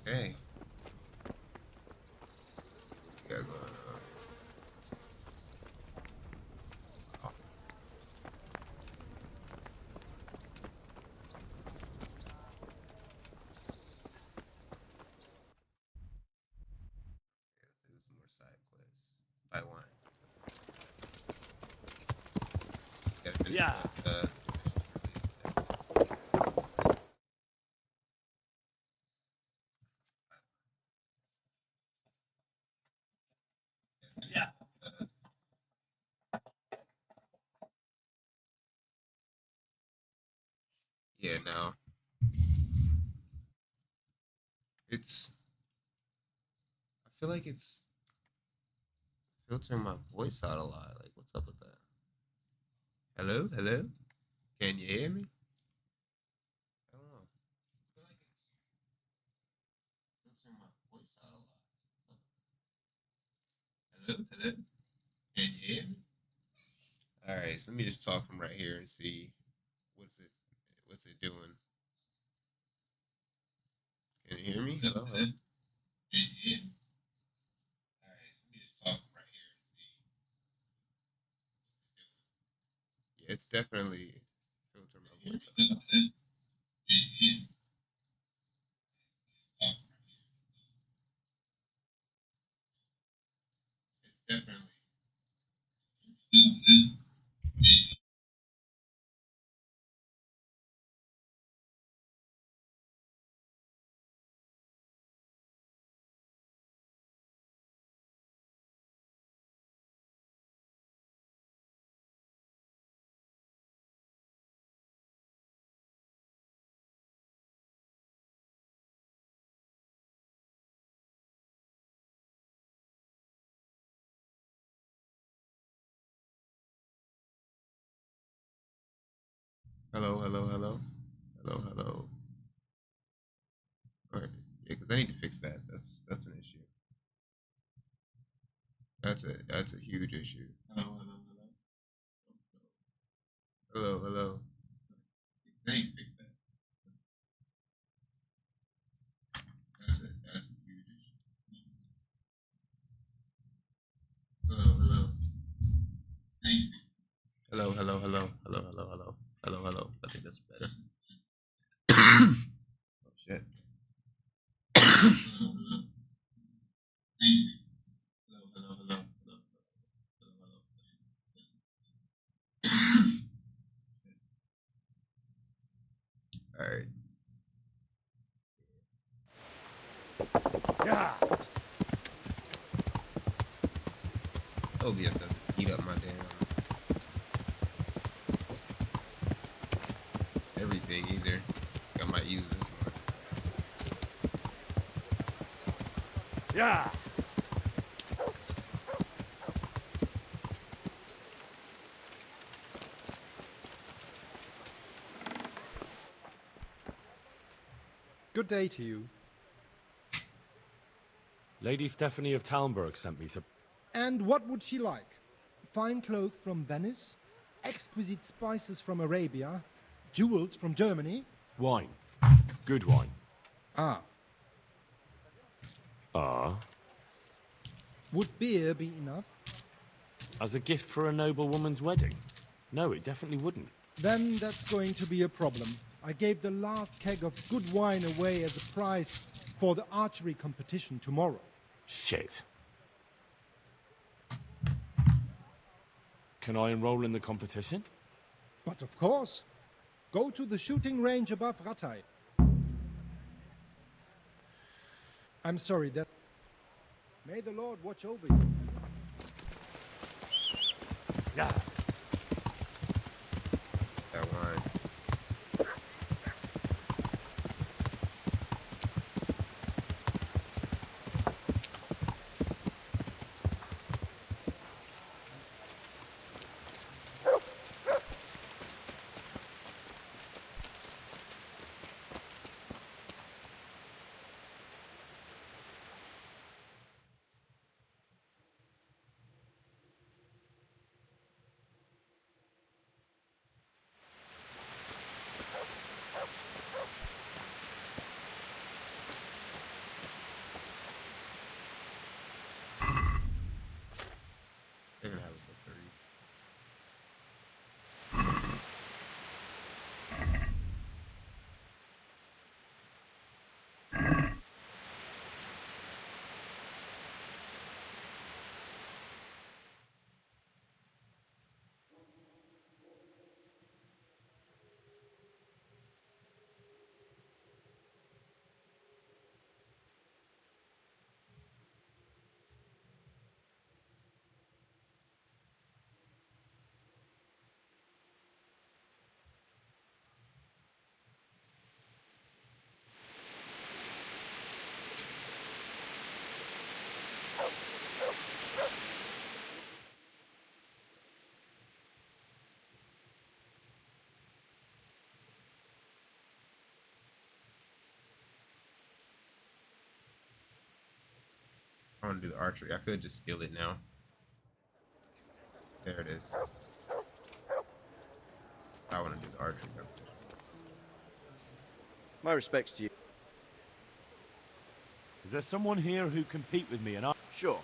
Okay. What we got going on? Oh, yeah, let's do some more side quests. I want. Gotta finish Yeah. the Yeah. uh, yeah. Now it's. I feel like it's filtering my voice out a lot. Like, what's up with that? Hello, hello. Can you hear me? I don't know. I feel like it's filtering my voice out a lot. Hello, hello. Can you hear me? All right, so let me just talk from right here and see what's it what's it doing. Can you hear me? Hello, hello. Can you hear me? All right, so let me just talk from right here and see what's it doing. Yeah, it's definitely filtering my voice out. Hello, hello. Can you hear me? Talk from right here. It's definitely. Hello, hello. Hello, hello, hello. Hello, hello. All right. Yeah, because I need to fix that. That's an issue. That's a huge issue. Hello, hello, hello. Hello, hello. I need to fix that. That's a huge issue. Hello, hello. Hello, hello, hello, hello, hello, hello, hello, hello. I think that's better. Oh shit. Hello, hello. Hello, hello, hello, hello, hello, hello. All right. Yeah. OBS doesn't heat up my damn everything either. I might use this one. Yeah. Good day to you. Lady Stephanie of Talmberg sent me to... And what would she like? Fine clothes from Venice? Exquisite spices from Arabia? Jewels from Germany? Wine. Good wine. Ah, Ah. would beer be enough? As a gift for a noble woman's wedding? No, it definitely wouldn't. Then that's going to be a problem. I gave the last keg of good wine away as a prize for the archery competition tomorrow. Shit. Can I enroll in the competition? But of course, go to the shooting range above Rattay. I'm sorry, that... May the Lord watch over you. Yeah. That wine. want to do the archery. I could just steal it now. There it is. I want to do the archery competition. My respects to you. Is there someone here who compete with me? And I. Sure.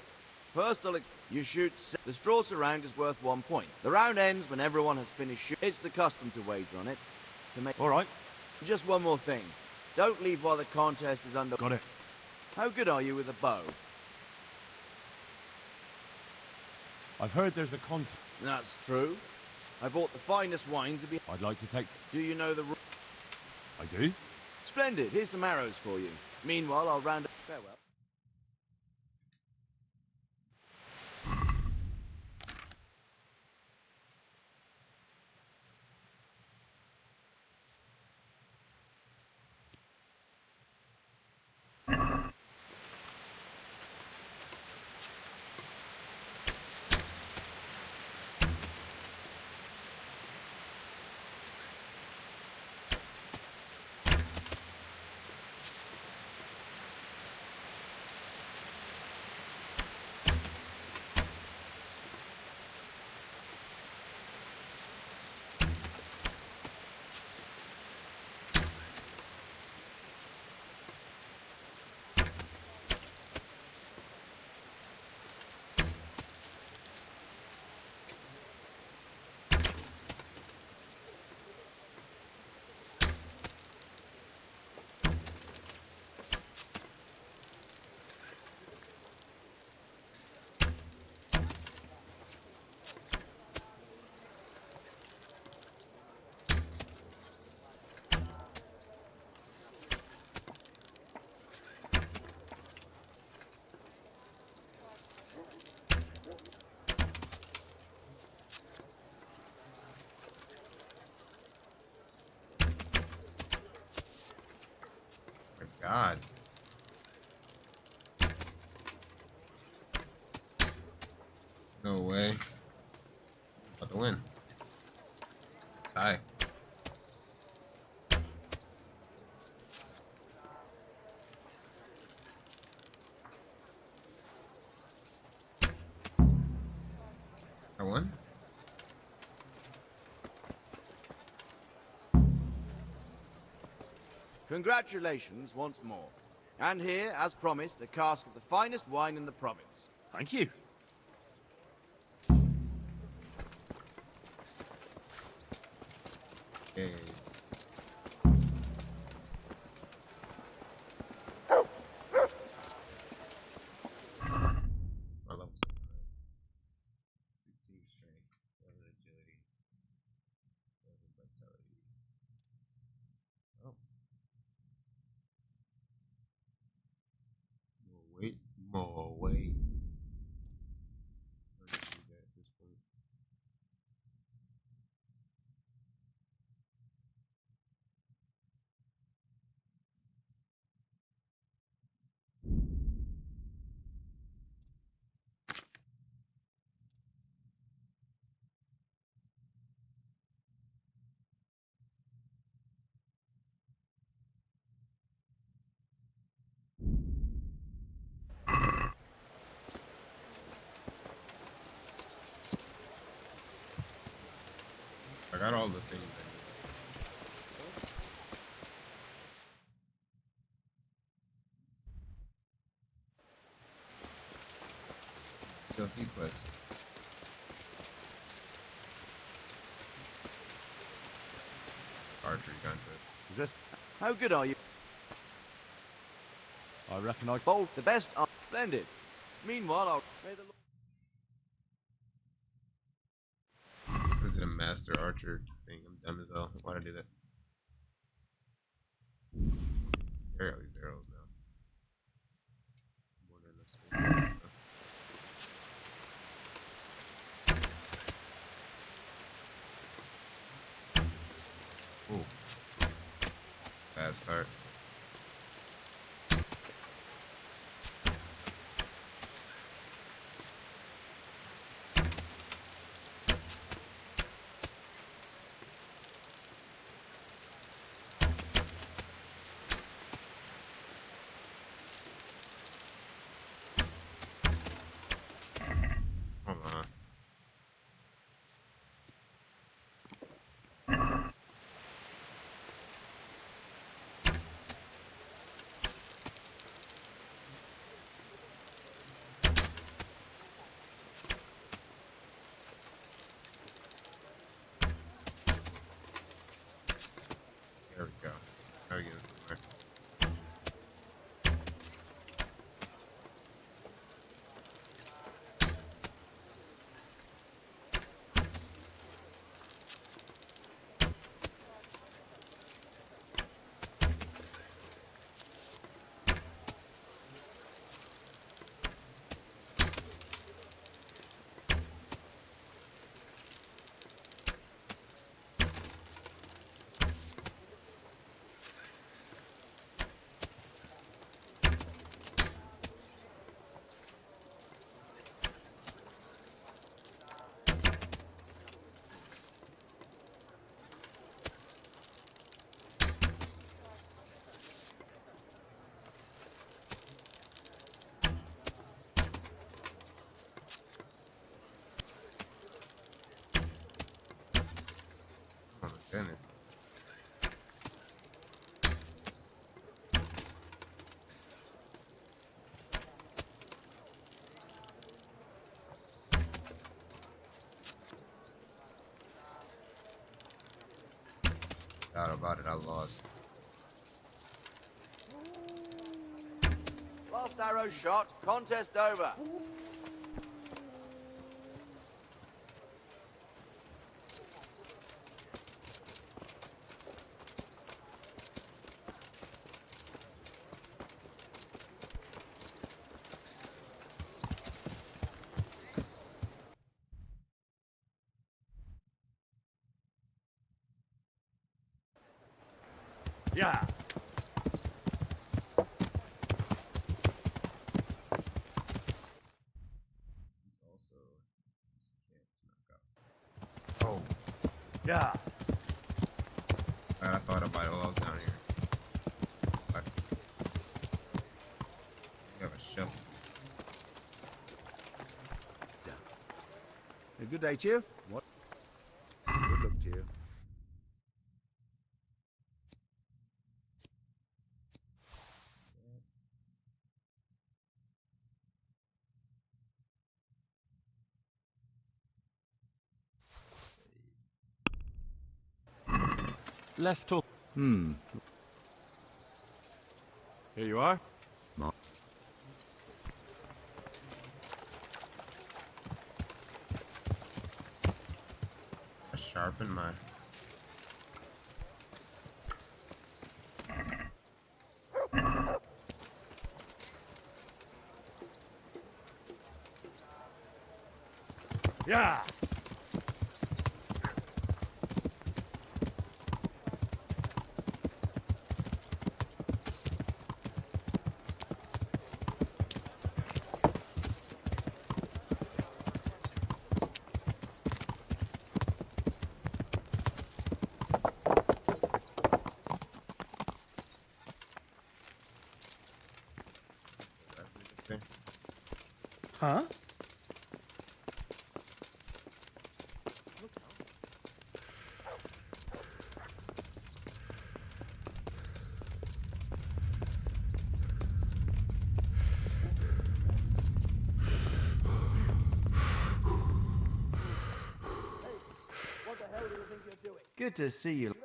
First, you shoot. The straw surround is worth 1 point. The round ends when everyone has finished shooting. It's the custom to wager on it. All right. Just one more thing. Don't leave while the contest is under. Got it. How good are you with a bow? I've heard there's a contest. That's true. I bought the finest wines to be. I'd like to take. Do you know the rules? I do. Splendid. Here's some arrows for you. Meanwhile, I'll round up. Farewell. God. No way. About to win. Tie. I won? Congratulations once more. And here, as promised, a cask of the finest wine in the province. Thank you. Okay. My level's 16 strength, 11 agility, 11 vitality. Oh. More weight, more weight. I can do that at this point. I got all the things I need. DLC quest. Archery contest. Is this? How good are you? I reckon I. Bold, the best are splendid. Meanwhile, I'll... May the Lord... Was it a master archer thing? I'm dumb as hell. Why'd I do that? There are all these arrows now. More than enough space. Ooh. Bad start. Doubt about it, I lost. Last arrow shot. Contest over. Yeah. Also, oh, Yeah. I thought about it while I was down here. What? You have a shovel. A good day to you. What? Good luck to you. Let's talk. Hmm. Here you are. I sharpen my. Yeah. Huh? Good to see you.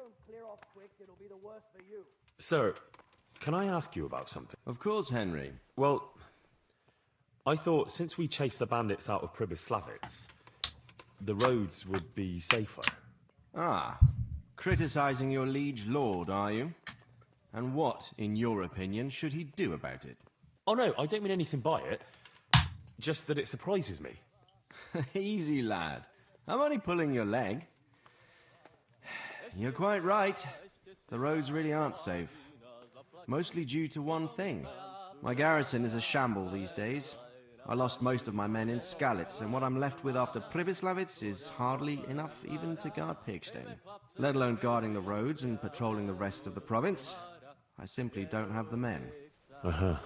Sir, can I ask you about something? Of course, Henry. Well, I thought since we chased the bandits out of Pribyslavitz, the roads would be safer. Ah, criticizing your liege lord, are you? And what, in your opinion, should he do about it? Oh no, I don't mean anything by it. Just that it surprises me. Easy, lad. I'm only pulling your leg. You're quite right. The roads really aren't safe. Mostly due to one thing. My garrison is a shamble these days. I lost most of my men in Skalitz, and what I'm left with after Pribyslavitz is hardly enough even to guard Pigstone. Let alone guarding the roads and patrolling the rest of the province. I simply don't have the men. Uh-huh.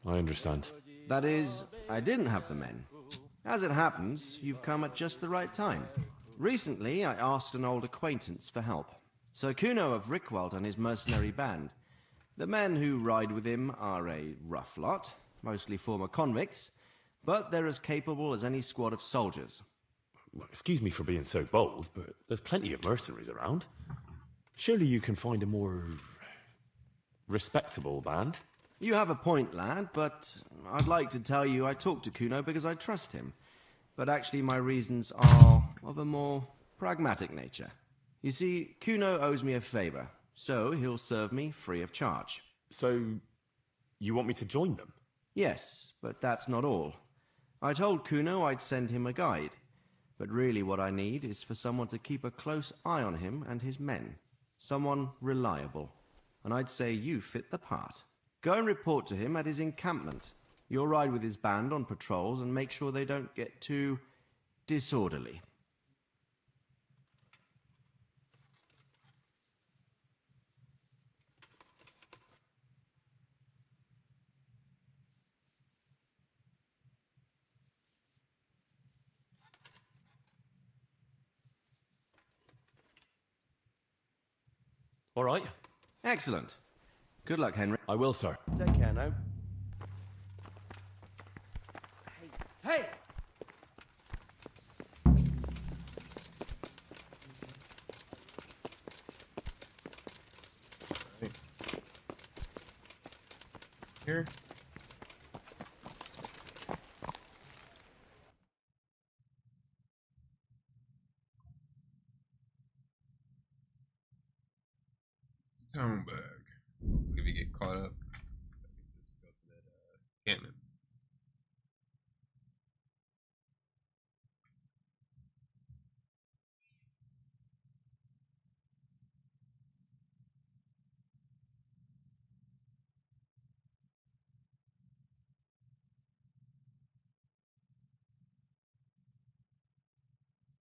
I understand. That is, I didn't have the men. As it happens, you've come at just the right time. Recently, I asked an old acquaintance for help. Sir Kuno of Rickwald and his mercenary band. The men who ride with him are a rough lot, mostly former convicts, but they're as capable as any squad of soldiers. Well, excuse me for being so bold, but there's plenty of mercenaries around. Surely you can find a more respectable band? You have a point, lad, but I'd like to tell you I talked to Kuno because I trust him. But actually my reasons are of a more pragmatic nature. You see, Kuno owes me a favor, so he'll serve me free of charge. So, you want me to join them? Yes, but that's not all. I told Kuno I'd send him a guide, but really what I need is for someone to keep a close eye on him and his men. Someone reliable. And I'd say you fit the part. Go and report to him at his encampment. You'll ride with his band on patrols and make sure they don't get too disorderly. All right. Excellent. Good luck, Henry. I will, sir. Take care now. Hey! Here. Town bag. Hopefully we get caught up. Just go to that cannon.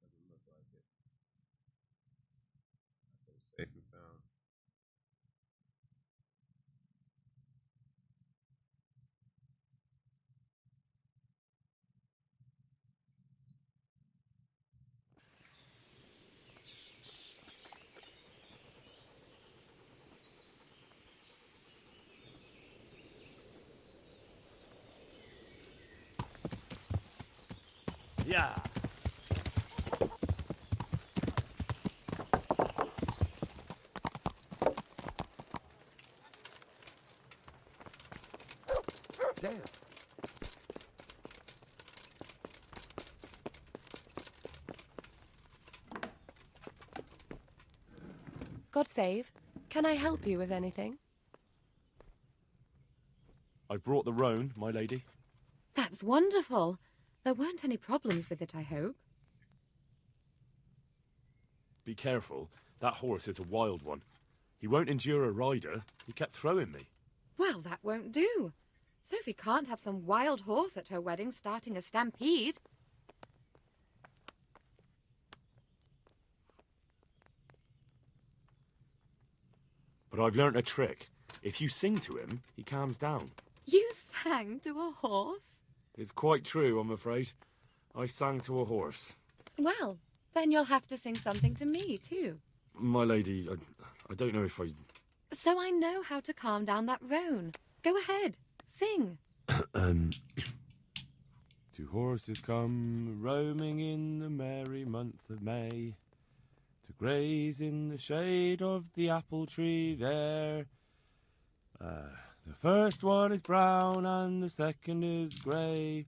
Doesn't look like it. Safe and sound. Yeah. Damn. God save. Can I help you with anything? I brought the roan, my lady. That's wonderful. There weren't any problems with it, I hope. Be careful. That horse is a wild one. He won't endure a rider. He kept throwing me. Well, that won't do. Sophie can't have some wild horse at her wedding starting a stampede. But I've learnt a trick. If you sing to him, he calms down. You sang to a horse? It's quite true, I'm afraid. I sang to a horse. Well, then you'll have to sing something to me, too. My lady, I don't know if I... So I know how to calm down that roan. Go ahead, sing. Two horses come roaming in the merry month of May to graze in the shade of the apple tree there. The first one is brown and the second is grey.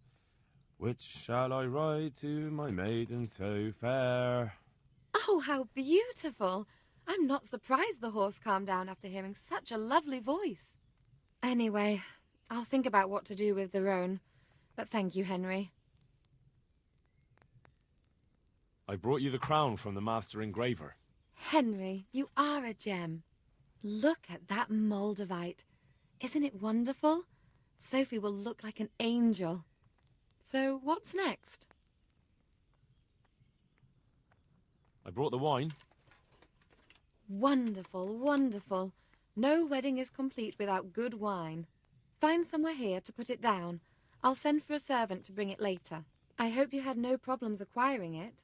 Which shall I ride to, my maiden so fair? Oh, how beautiful. I'm not surprised the horse calmed down after hearing such a lovely voice. Anyway, I'll think about what to do with the roan. But thank you, Henry. I brought you the crown from the master engraver. Henry, you are a gem. Look at that Moldavite. Isn't it wonderful? Sophie will look like an angel. So what's next? I brought the wine. Wonderful, wonderful. No wedding is complete without good wine. Find somewhere here to put it down. I'll send for a servant to bring it later. I hope you had no problems acquiring it.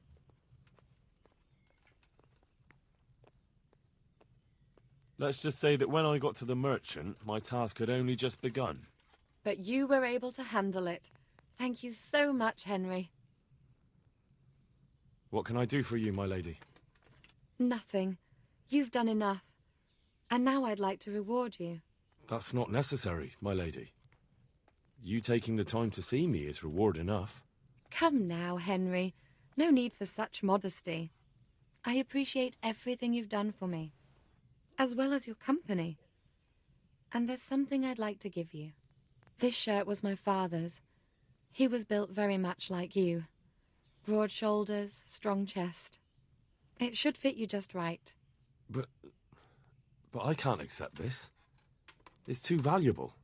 Let's just say that when I got to the merchant, my task had only just begun. But you were able to handle it. Thank you so much, Henry. What can I do for you, my lady? Nothing. You've done enough. And now I'd like to reward you. That's not necessary, my lady. You taking the time to see me is reward enough. Come now, Henry. No need for such modesty. I appreciate everything you've done for me, as well as your company. And there's something I'd like to give you. This shirt was my father's. He was built very much like you. Broad shoulders, strong chest. It should fit you just right. But I can't accept this. It's too valuable.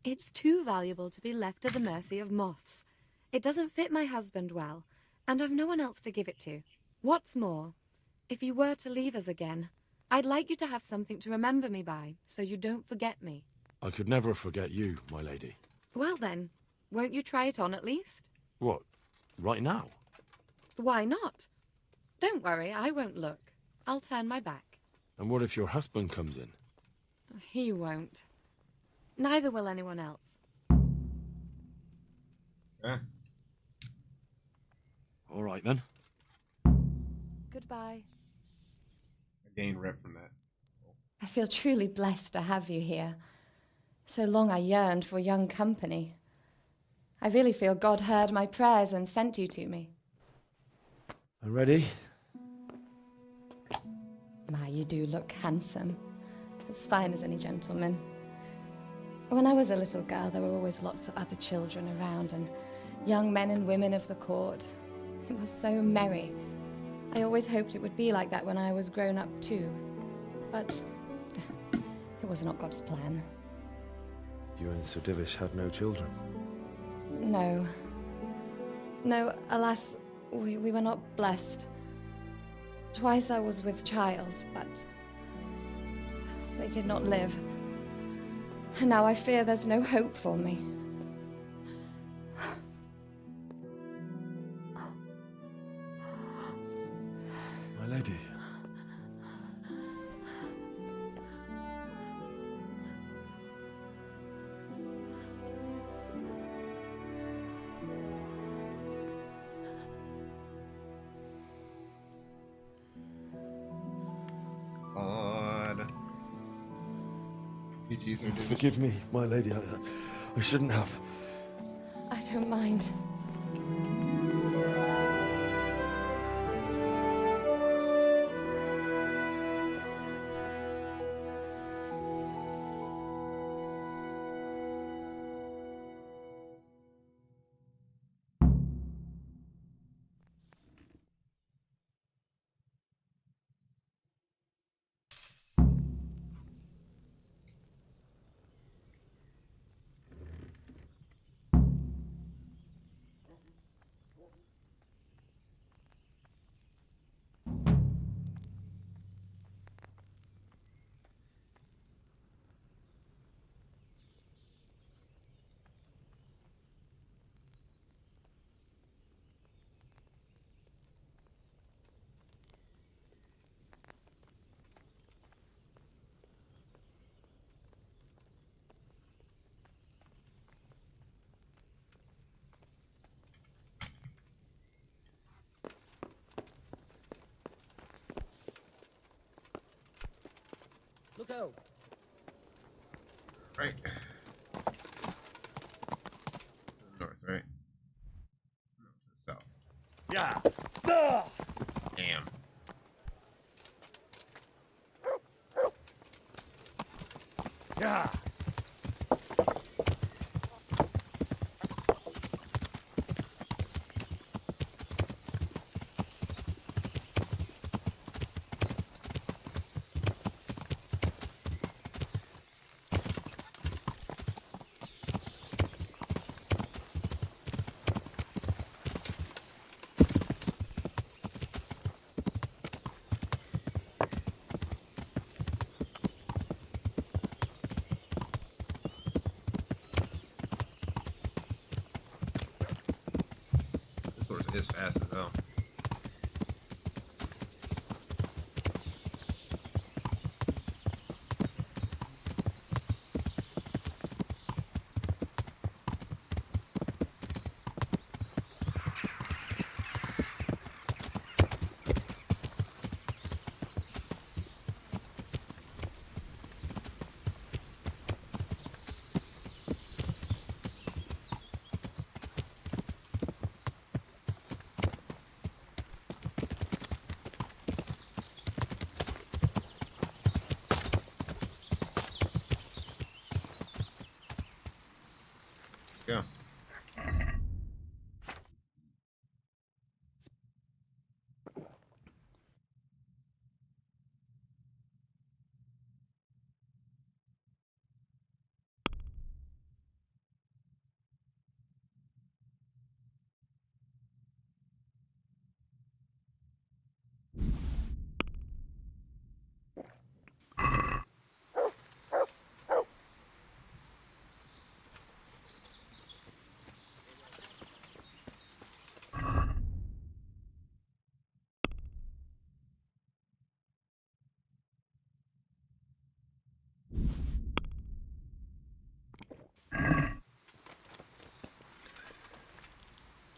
It's too valuable to be left at the mercy of moths. It doesn't fit my husband well, and I've no one else to give it to. What's more, if you were to leave us again, I'd like you to have something to remember me by, so you don't forget me. I could never forget you, my lady. Well then, won't you try it on at least? What? Right now? Why not? Don't worry, I won't look. I'll turn my back. And what if your husband comes in? He won't. Neither will anyone else. Yeah. All right, then. Goodbye. I gained rep from that. I feel truly blessed to have you here. So long I yearned for young company. I really feel God heard my prayers and sent you to me. I'm ready. My, you do look handsome. As fine as any gentleman. When I was a little girl, there were always lots of other children around and young men and women of the court. It was so merry. I always hoped it would be like that when I was grown up too. But it was not God's plan. You and Sir Divish had no children. No. No, alas, we were not blessed. Twice I was with child, but they did not live. And now I fear there's no hope for me. My lady. Odd. PGs are Forgive me, my lady. I shouldn't have. I don't mind. Look out! Right. North, right? No, to the south. Yeah. Damn. Yeah. This horse is fast as hell. Yeah.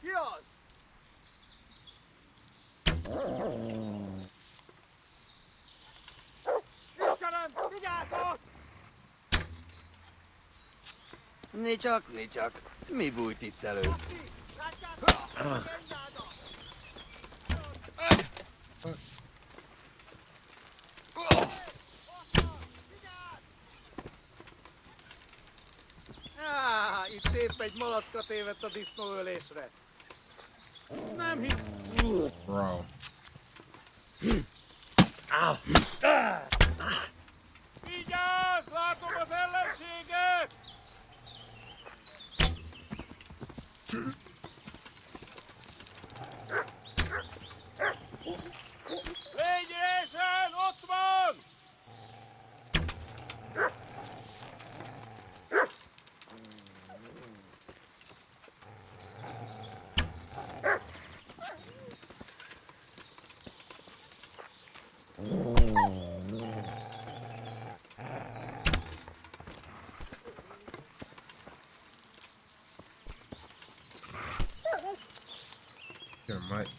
Yours! He's got him! Big asshole! Nicsak. Mi bújt itt elő? Itt épp egy malacka tévedt a disznóölésre. Nem hitt... Bro. Vigyázz! Látom az ellenséget! Légy résen! Ott van! Get him right.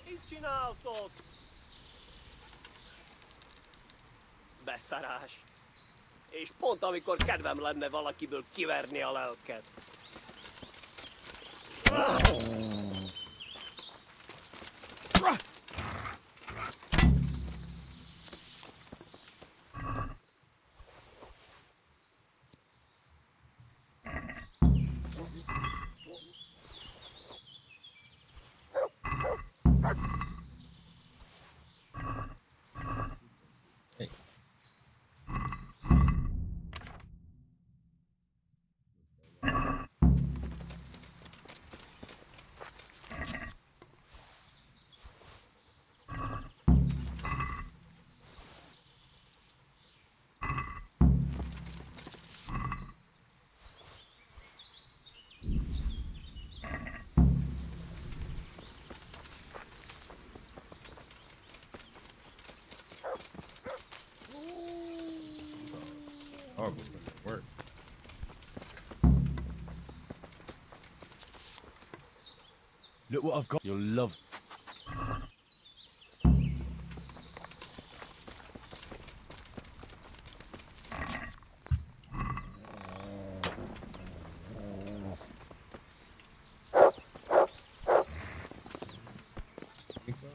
Mit csinálsz ott? Beszarás. És pont amikor kedvem lenne valakiből kiverni a lelket. Hey. Oh, this doesn't work. Look what I've got. You'll love. Think so?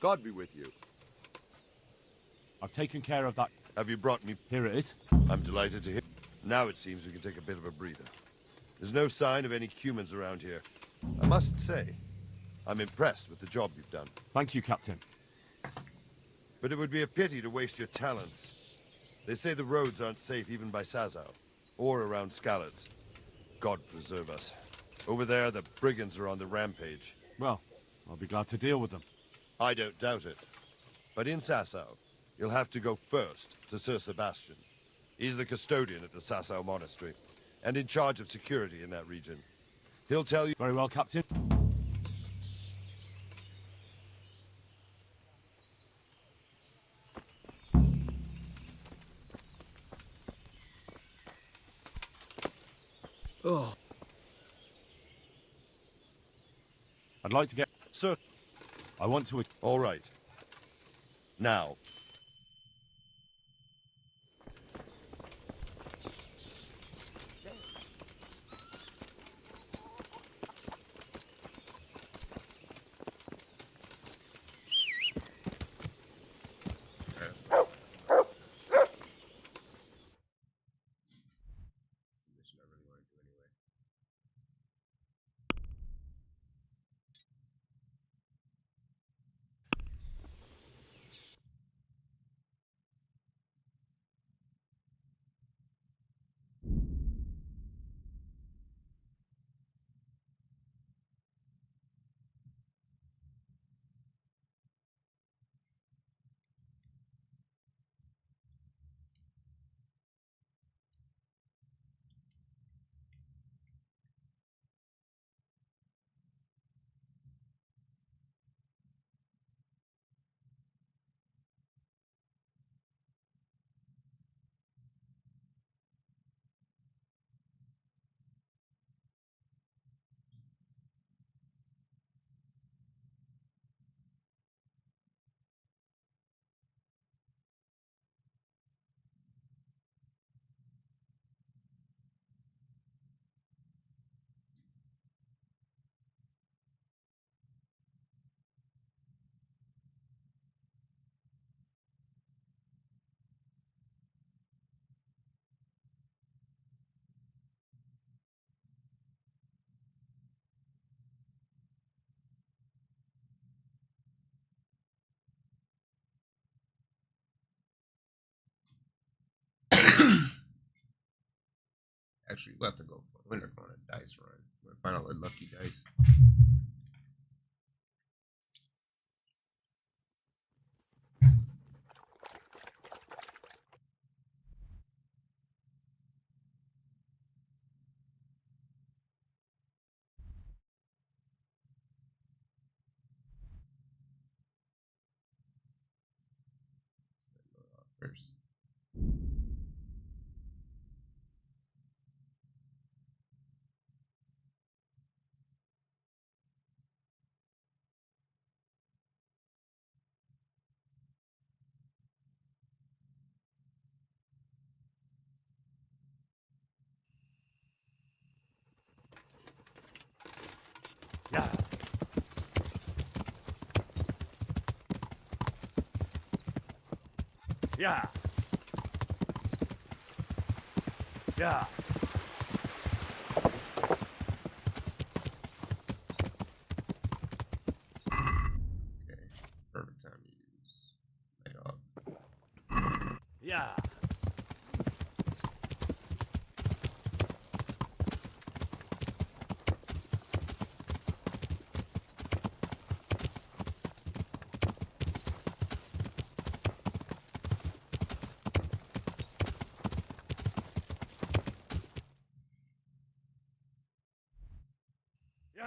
God be with you. I've taken care of that. Have you brought me? Here it is. I'm delighted to hear. Now it seems we can take a bit of a breather. There's no sign of any humans around here. I must say, I'm impressed with the job you've done. Thank you, Captain. But it would be a pity to waste your talents. They say the roads aren't safe even by Sazau, or around Skalitz. God preserve us. Over there, the brigands are on the rampage. Well, I'll be glad to deal with them. I don't doubt it. But in Sasau, you'll have to go first to Sir Sebastian. He's the custodian at the Sasau Monastery, and in charge of security in that region. He'll tell you... Very well, Captain. Oh. I'd like to get... Sir... I want to... All right. Now... Actually, we'll have to go for a winner on a dice run. We'll find out our lucky dice. First. Yeah. Yeah. Yeah. Okay. Perfect time to use Night Hawk. Yeah. Yeah.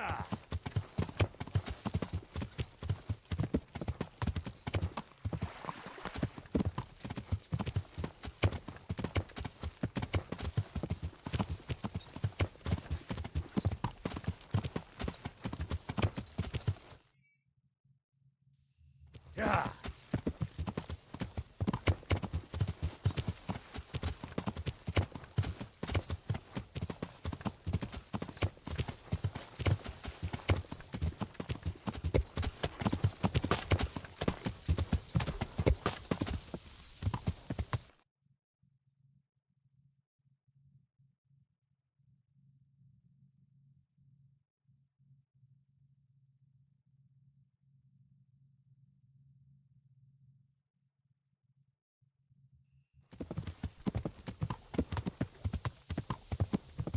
Yeah.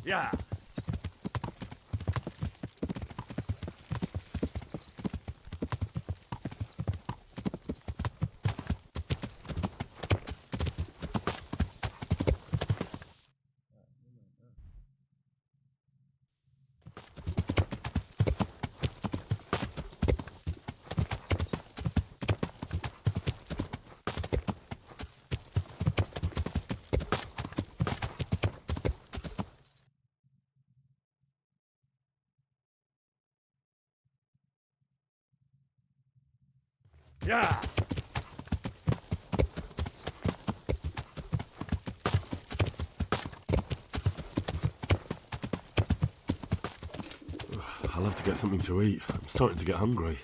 Yeah. Yeah. I'll have to get something to eat. I'm starting to get hungry.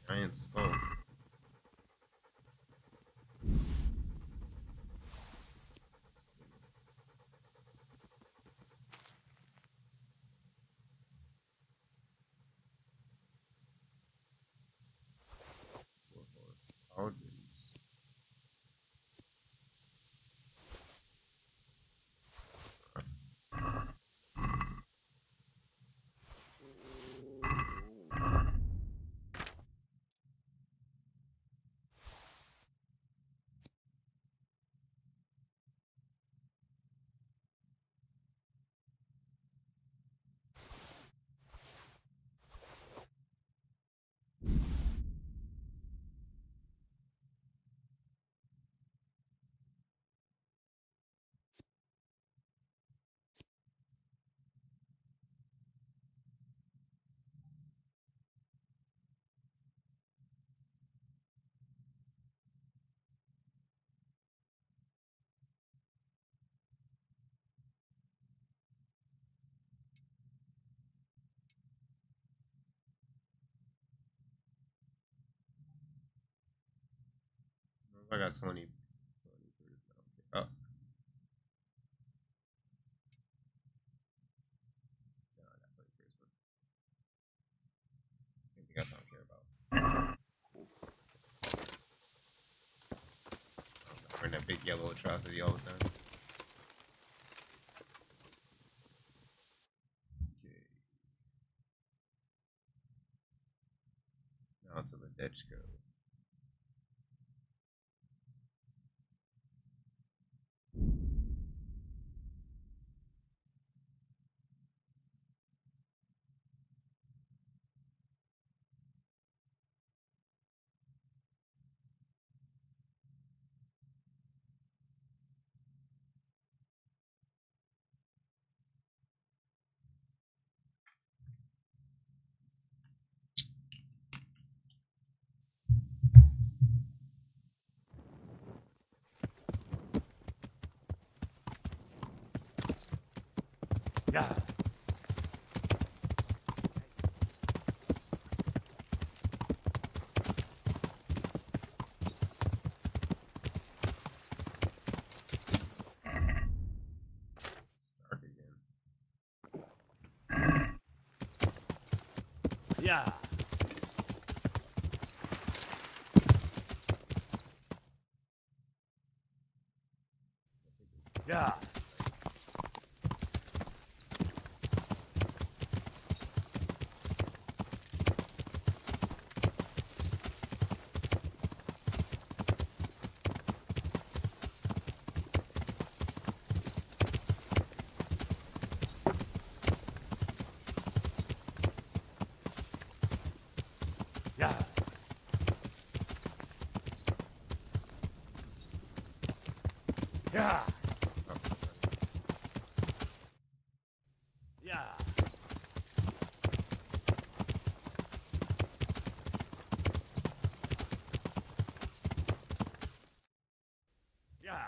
Giant skull. Paladins. I got 20. Oh. No, I got 20 first. Anything else I don't care about. We're in that big yellow atrocity all the time. Okay. Now to the Dechko. Yeah. Dark again. Yeah. Yeah. Yeah. Yeah. Yeah. Yeah.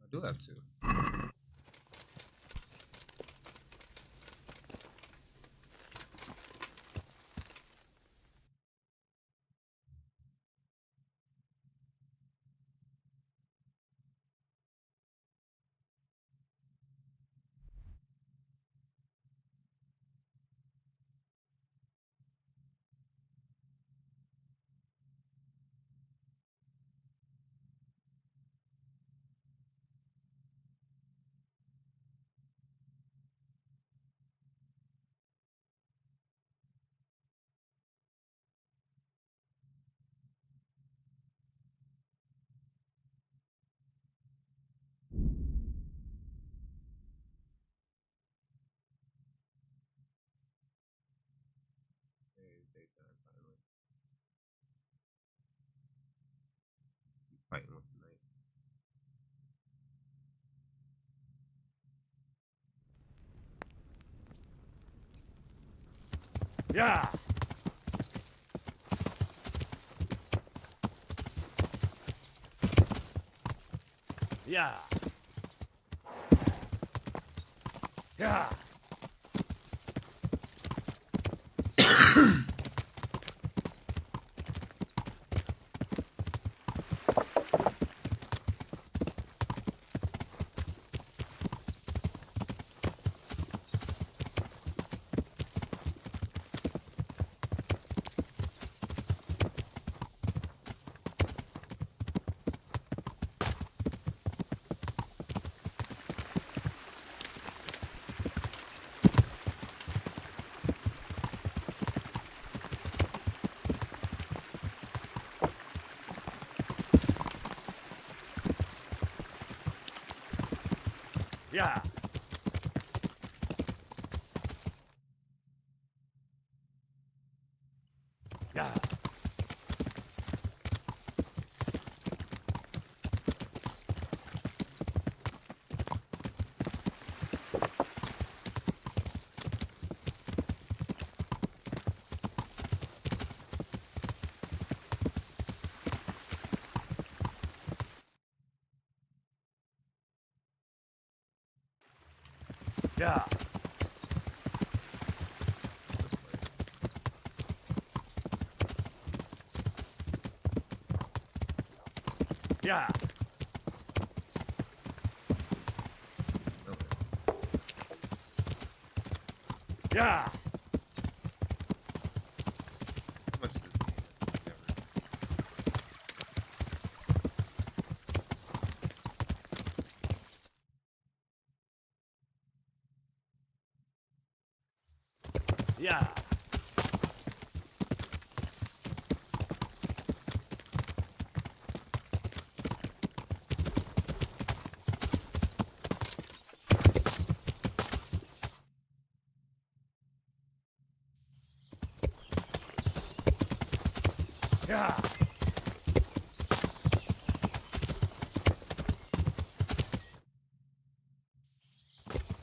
I do have two. It's daytime finally. Keep fighting with the night. Yeah. Yeah. Yeah. Yeah. Yeah. Yeah. Yeah. Yeah. What's this game? Yeah. Yeah.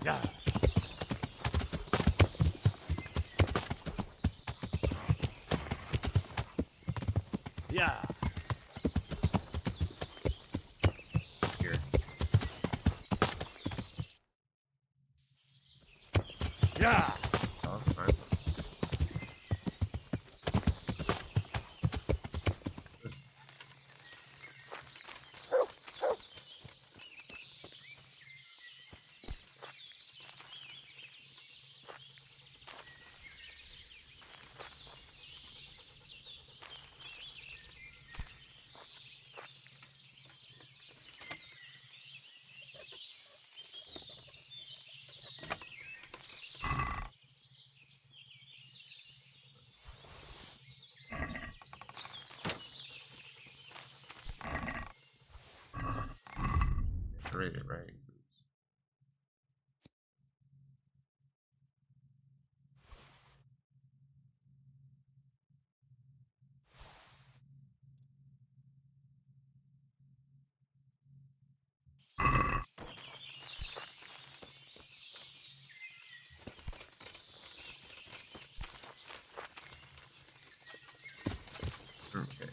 Yeah. Yeah. Here. Yeah. Oh, fine. Decorated, right? Okay.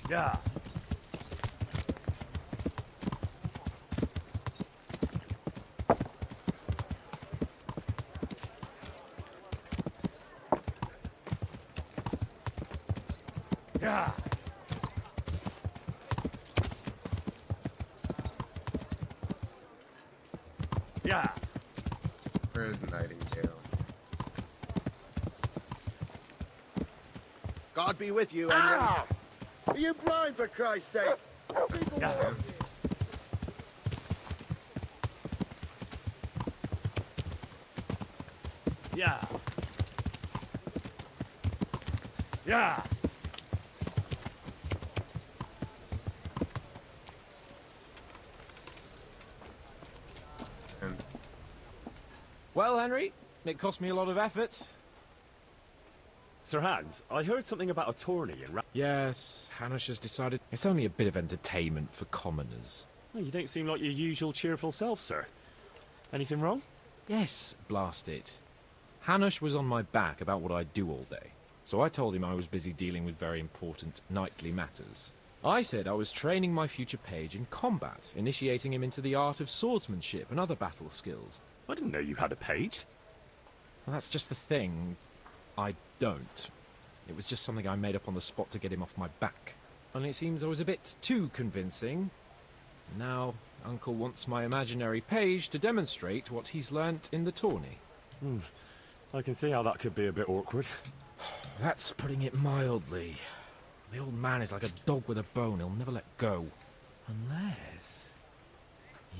Yeah. Yeah. Yeah. Where's Nightingale? God be with you, Henry. Ow! Are you blind, for Christ's sake? People Yeah. walk. Yeah. Yeah. And Well, Henry, it cost me a lot of effort. Sir Hans, I heard something about a tourney in Yes, Hanush has decided it's only a bit of entertainment for commoners. Well, you don't seem like your usual cheerful self, sir. Anything wrong? Yes, blast it. Hanush was on my back about what I do all day, so I told him I was busy dealing with very important knightly matters. I said I was training my future page in combat, initiating him into the art of swordsmanship and other battle skills. I didn't know you had a page. Well, that's just the thing. I don't. It was just something I made up on the spot to get him off my back. Only it seems I was a bit too convincing. Now, Uncle wants my imaginary page to demonstrate what he's learnt in the tourney. I can see how that could be a bit awkward. That's putting it mildly. The old man is like a dog with a bone. He'll never let go. Unless...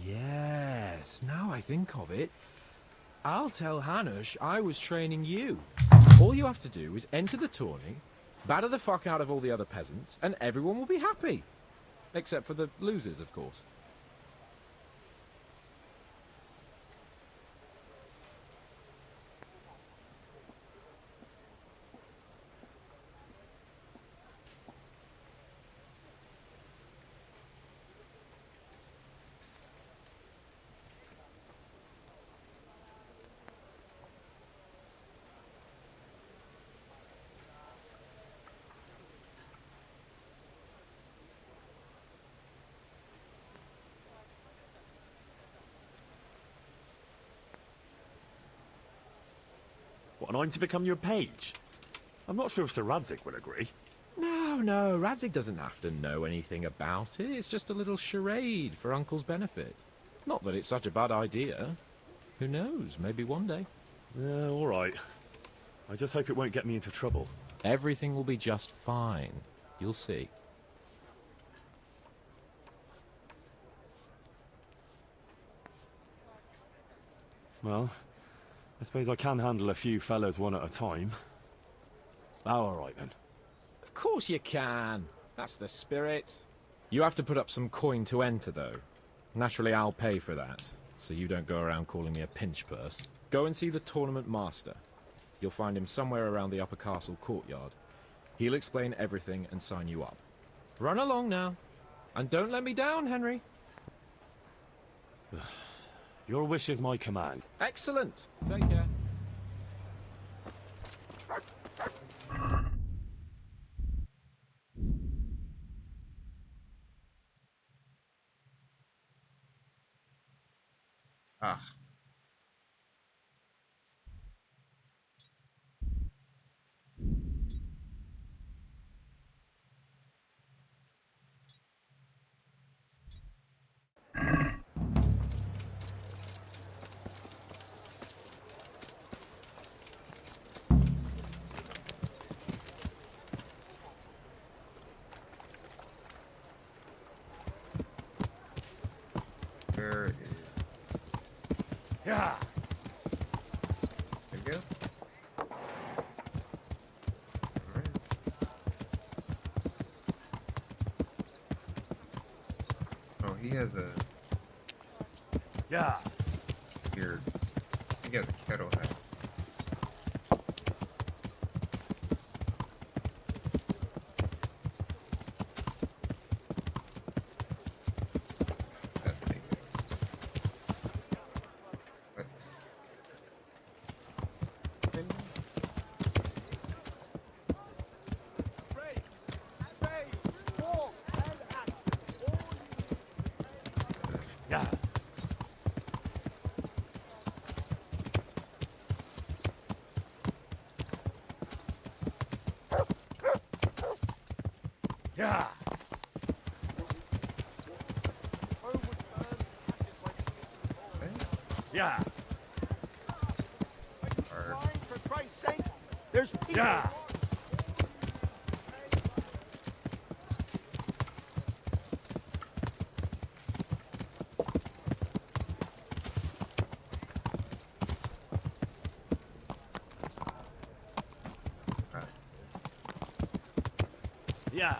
Yes, now I think of it. I'll tell Hanush I was training you. All you have to do is enter the tourney, batter the fuck out of all the other peasants, and everyone will be happy. Except for the losers, of course. What, and I'm to become your page? I'm not sure if Sir Radzik would agree. No, Radzik doesn't have to know anything about it. It's just a little charade for Uncle's benefit. Not that it's such a bad idea. Who knows, maybe one day. Yeah, all right. I just hope it won't get me into trouble. Everything will be just fine. You'll see. Well, I suppose I can handle a few fellas one at a time. Oh, all right then. Of course you can. That's the spirit. You have to put up some coin to enter, though. Naturally, I'll pay for that, so you don't go around calling me a pinch purse. Go and see the tournament master. You'll find him somewhere around the upper castle courtyard. He'll explain everything and sign you up. Run along now. And don't let me down, Henry. Your wish is my command. Excellent. Take care. Ah. Where is... Yeah. There you go. Alright. Oh, he has a Yeah. weird... He has a kettle hat. Yeah. Yeah. Yeah. For Christ's sake, there's people. Yeah. Yeah.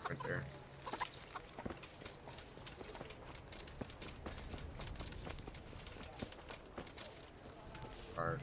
Right there. Hard.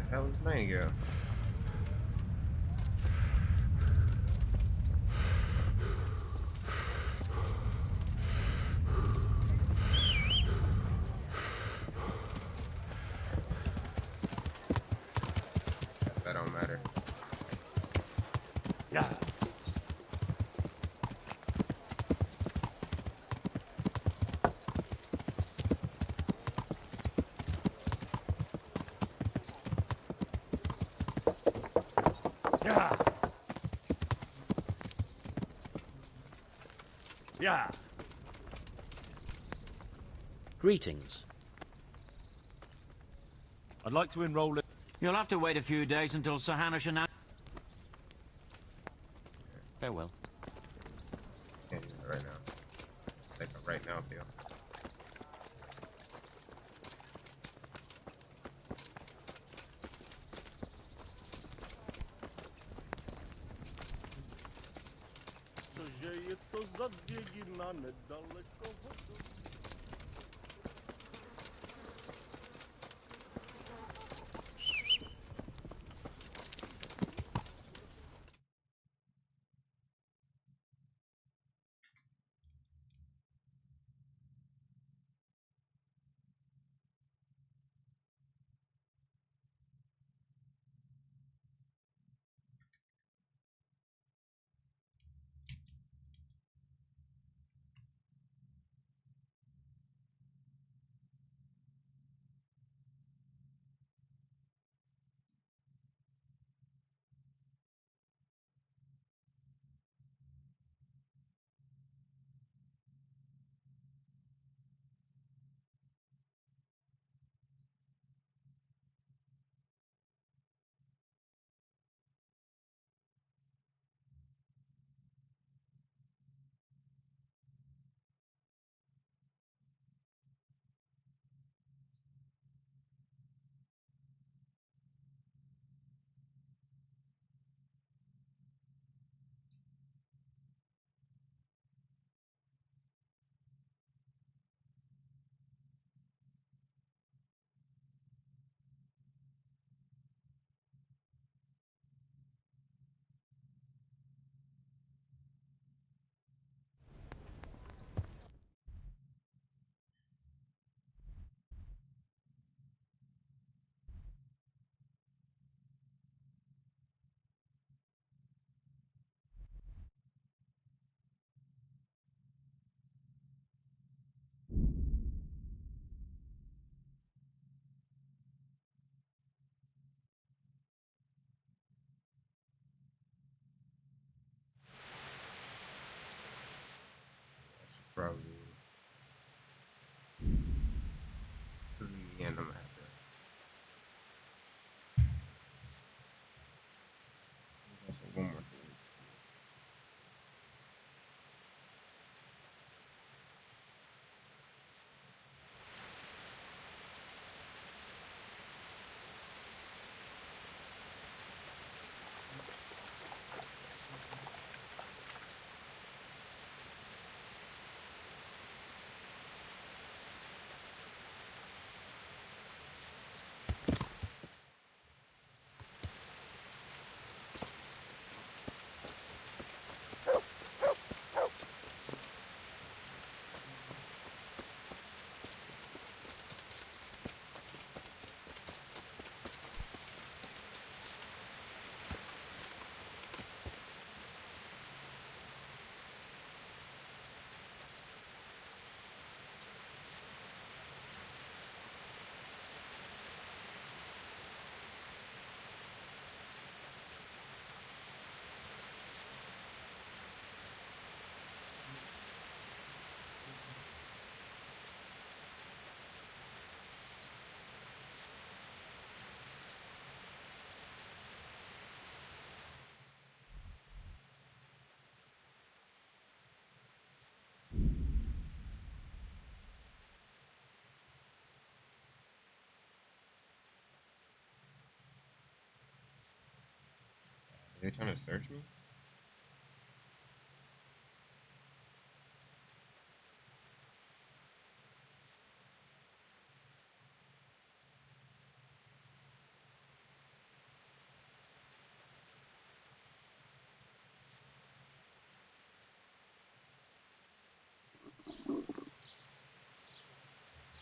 The hell is Nightingale? That don't matter. Yeah. Yeah. Yeah. Greetings. I'd like to enroll in... You'll have to wait a few days until Sir Hanush and farewell. Can't do that right now. It's like a right now feel. Probably. This is the end of my address. That's one more thing. Are they trying to search me?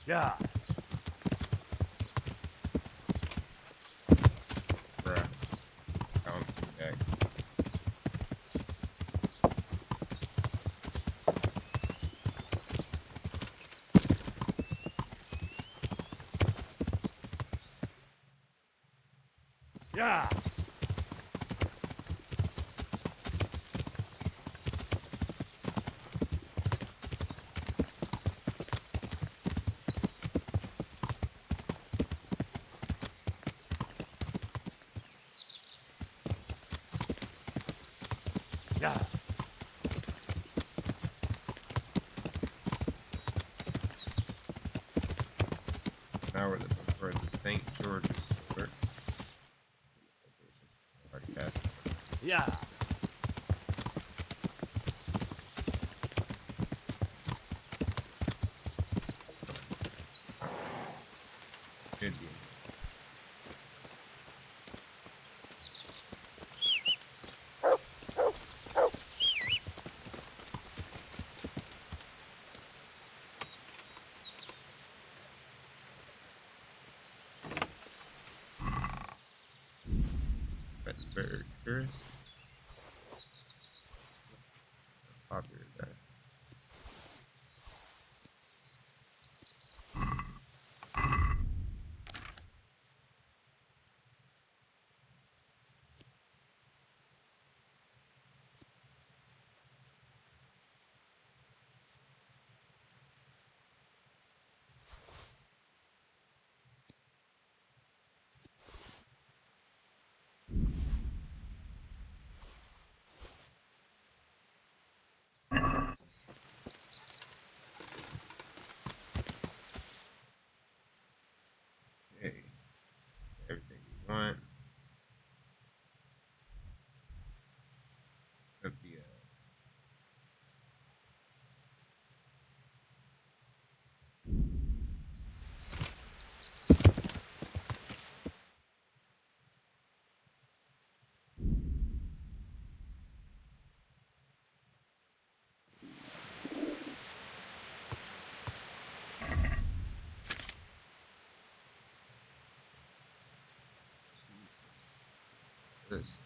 Yeah. Bruh. Bouncing back. Yeah. Yeah. Now we're looking for the St. George's Sword. Already passed it. Yeah. Should be. But burgers. How popular is that? Okay. Everything we want. Except the this.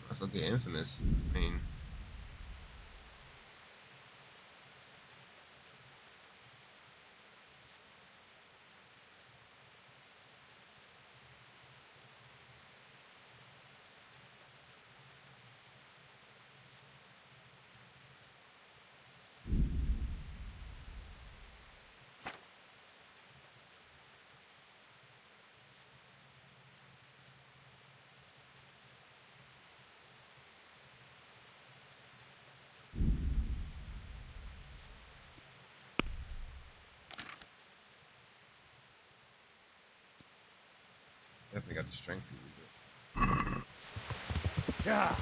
Let's look at Infamous. I mean, definitely got the strength to use it. Yeah.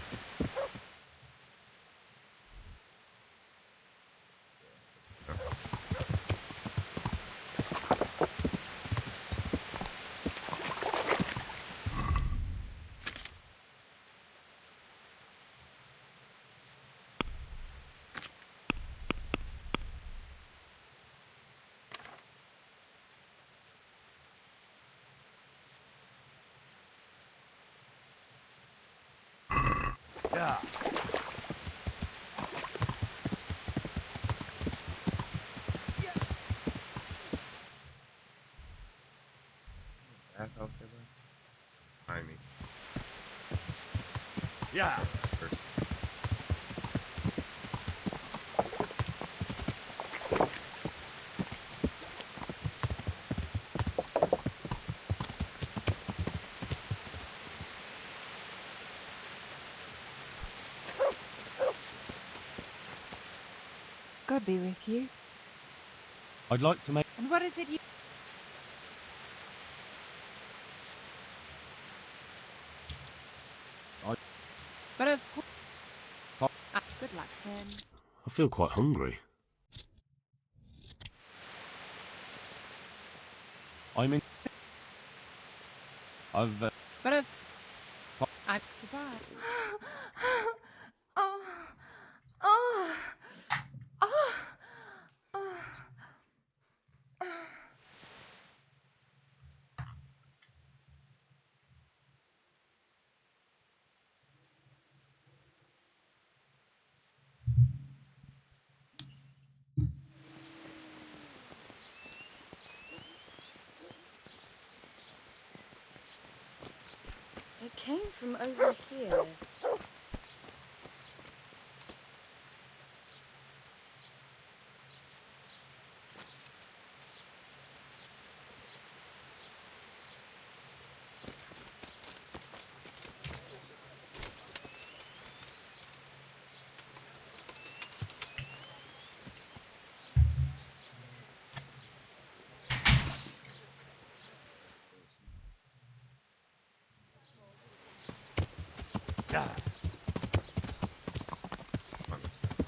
Bathhouse there, bro? Behind me. Yeah. God be with you. I'd like to make... And what is it you... But of course... good luck then. I feel quite hungry. I'm in... I've... But of... I'm... Goodbye. Oh. Oh. Oh. Oh. It came from over here.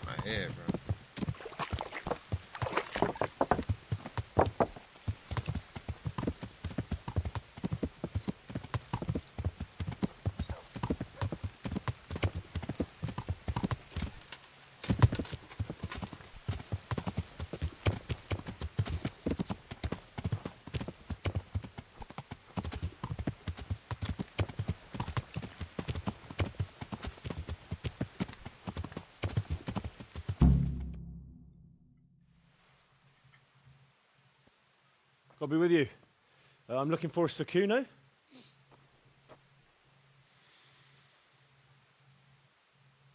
My head, bro. I'll be with you. I'm looking for Sakuno.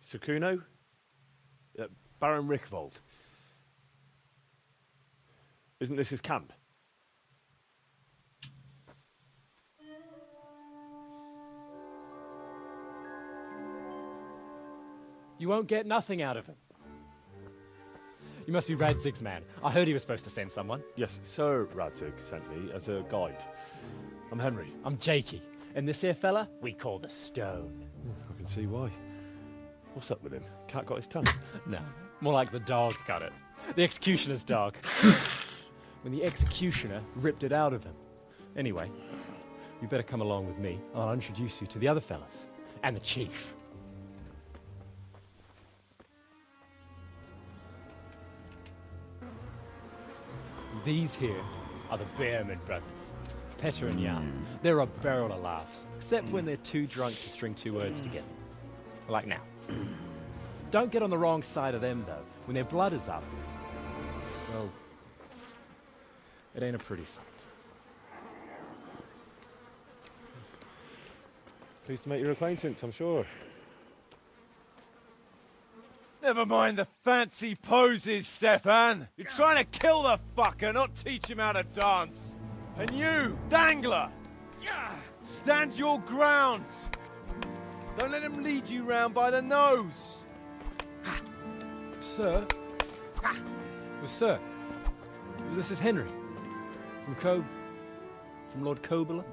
Sakuno? Baron Rickvold. Isn't this his camp? You won't get nothing out of him. You must be Radzig's man. I heard he was supposed to send someone. Yes, Sir Radzig sent me as a guide. I'm Henry. I'm Jakey. And this here fella, we call the Stone. I can see why. What's up with him? Cat got his tongue? No, more like the dog got it. The executioner's dog. When the executioner ripped it out of him. Anyway, you better come along with me. I'll introduce you to the other fellas. And the chief. These here are the Bearman brothers, Petter and Jan. They're a barrel of laughs, except when they're too drunk to string two words together. Like now. Don't get on the wrong side of them, though. When their blood is up, well, it ain't a pretty sight. Pleased to make your acquaintance, I'm sure. Never mind the fancy poses, Stefan. You're trying to kill the fucker, not teach him how to dance. And you, Dangler, stand your ground. Don't let him lead you round by the nose. Sir? Well, sir, this is Henry. From Lord Kobler.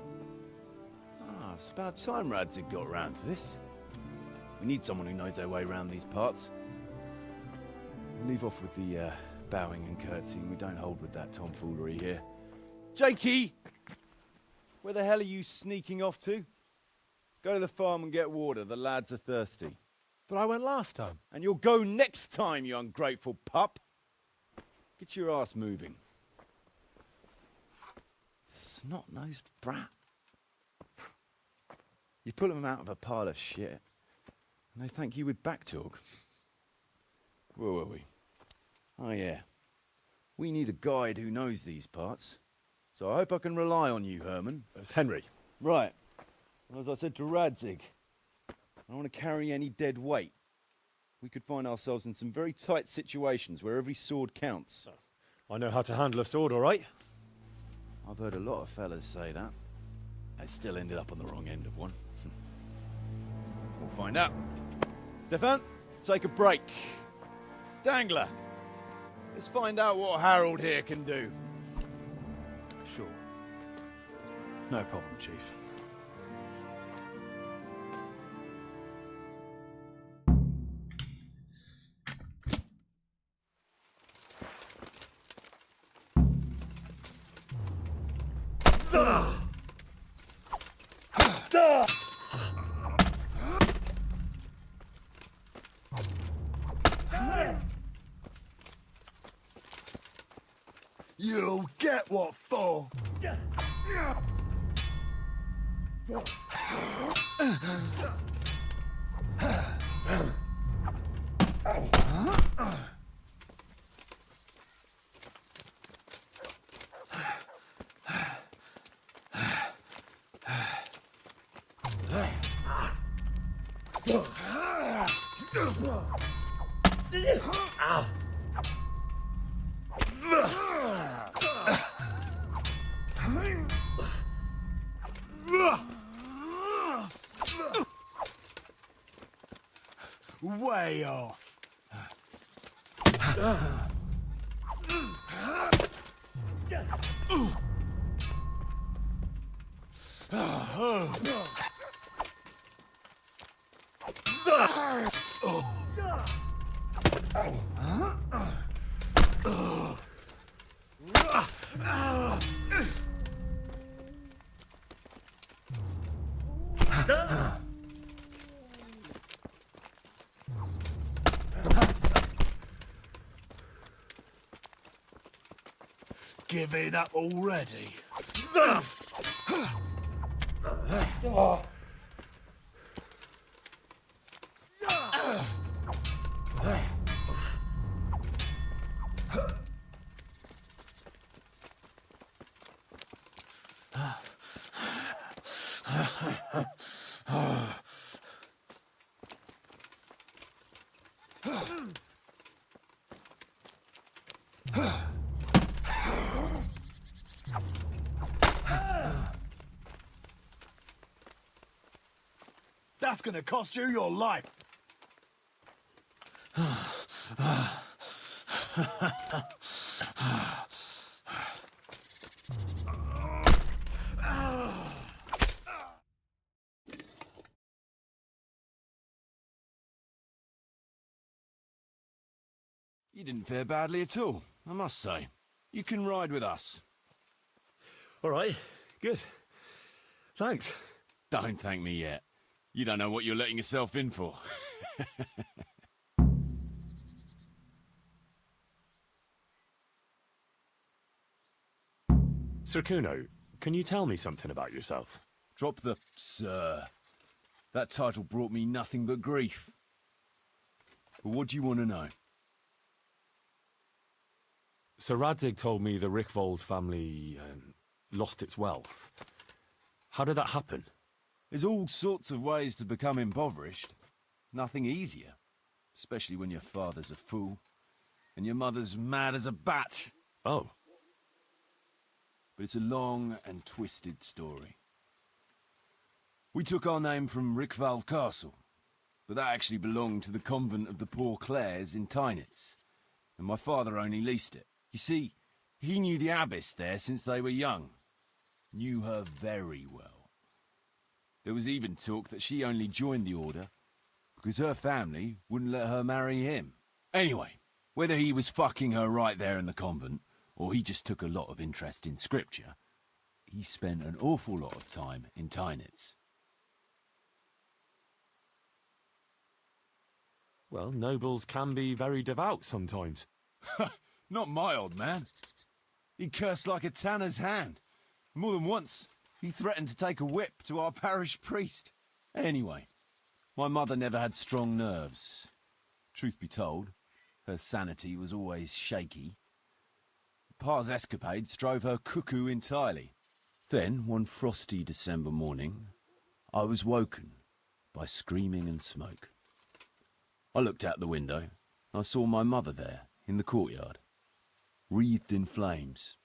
Ah, it's about time Radzig got round to this. We need someone who knows their way around these parts. Leave off with the bowing and curtsying. We don't hold with that tomfoolery here. Jakey! Where the hell are you sneaking off to? Go to the farm and get water. The lads are thirsty. But I went last time. And you'll go next time, you ungrateful pup. Get your ass moving. Snot-nosed brat. You pull him out of a pile of shit. And they thank you with back talk. Where were we? Oh, yeah. We need a guide who knows these parts. So I hope I can rely on you, Herman. It's Henry. Right. Well, as I said to Radzig, I don't want to carry any dead weight. We could find ourselves in some very tight situations where every sword counts. I know how to handle a sword, all right? I've heard a lot of fellas say that. They still ended up on the wrong end of one. We'll find out. Stefan, take a break. Dangler, let's find out what Harold here can do. Sure. No problem, Chief. You'll get what for. Way off. Giving up already? That's gonna cost you your life. You didn't fare badly at all, I must say. You can ride with us. All right, good. Thanks. Don't thank me yet. You don't know what you're letting yourself in for. Sir Kuno, can you tell me something about yourself? Drop the sir. That title brought me nothing but grief. But what do you want to know? Sir Radzig told me the Rickvold family lost its wealth. How did that happen? There's all sorts of ways to become impoverished. Nothing easier. Especially when your father's a fool. And your mother's mad as a bat. Oh. But it's a long and twisted story. We took our name from Rickval Castle. But that actually belonged to the convent of the Poor Clares in Tynitz. And my father only leased it. You see, he knew the abbess there since they were young. Knew her very well. There was even talk that she only joined the order because her family wouldn't let her marry him. Anyway, whether he was fucking her right there in the convent, or he just took a lot of interest in scripture, he spent an awful lot of time in Tynitz. Well, nobles can be very devout sometimes. Not my old man. He cursed like a tanner's hand. More than once, he threatened to take a whip to our parish priest. Anyway, My mother never had strong nerves. Truth be told, her sanity was always shaky. Pa's escapades drove her cuckoo entirely. Then, one frosty December morning, I was woken by screaming and smoke. I looked out the window, and I saw my mother there, in the courtyard, wreathed in flames.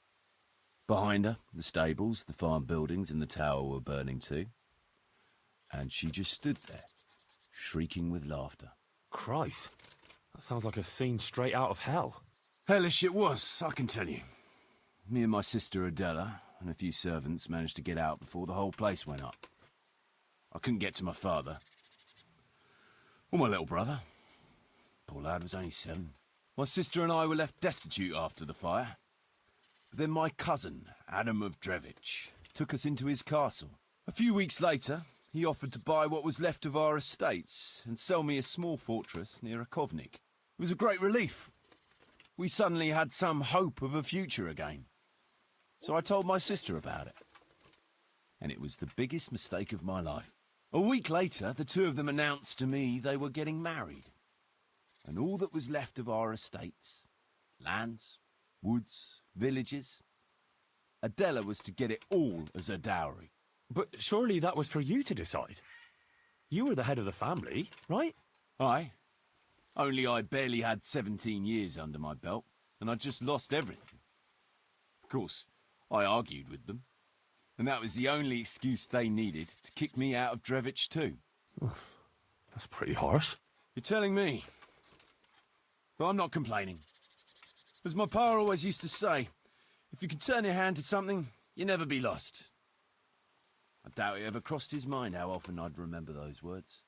Behind her, the stables, the farm buildings, and the tower were burning too. And she just stood there, shrieking with laughter. Christ, that sounds like a scene straight out of hell. Hellish it was, I can tell you. Me and my sister Adela and a few servants managed to get out before the whole place went up. I couldn't get to my father. Or my little brother. Poor lad was only 7. My sister and I were left destitute after the fire. But then my cousin, Adam of Drevich, took us into his castle. A few weeks later, he offered to buy what was left of our estates and sell me a small fortress near Akovnik. It was a great relief. We suddenly had some hope of a future again. So I told my sister about it. And it was the biggest mistake of my life. A week later, the two of them announced to me they were getting married. And all that was left of our estates, lands, woods, villages, Adela was to get it all as a dowry. But surely that was for you to decide. You were the head of the family, right? Aye. Only I barely had 17 years under my belt, and I'd just lost everything. Of course, I argued with them, and that was the only excuse they needed to kick me out of Drevich too. That's pretty harsh. You're telling me. But I'm not complaining. As my pa always used to say, if you can turn your hand to something, you never be lost. I doubt it ever crossed his mind how often I'd remember those words.